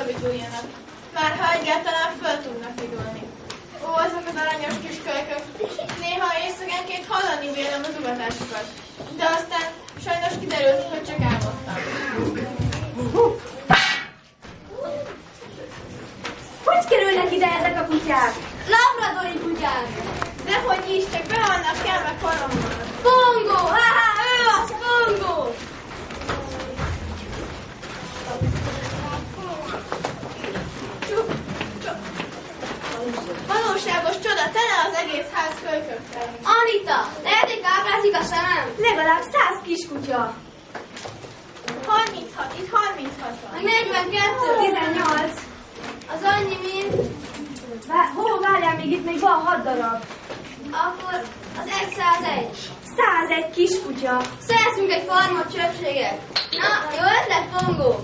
fölviduljanak. Már ha egyáltalán föl tudnak vidulni. Ó, azok az aranyos kis kölykök. Néha éjszakánként hallani vélem az ugatásukat. De aztán sajnos kiderült, hogy csak álmodtam. Hogy kerülnek ide ezek a kutyák? Labradori kutyák! Dehogy is, csak be vannak kelve koromban. Pongo! Ha-ha, ő az Pongo! Valóságos csoda, tele az egész ház kölykökkel. Anita, lehet, hogy káprázik a szemem? Legalább 100 kiskutya. 36, itt 36 van. Meg 42, 18. Az annyi, mint... Hol várjál, még van 6 darab. Akkor az 101. 101 kiskutya. Szerzünk egy farmot csöpséget. Na, jó ötlet, Pongo.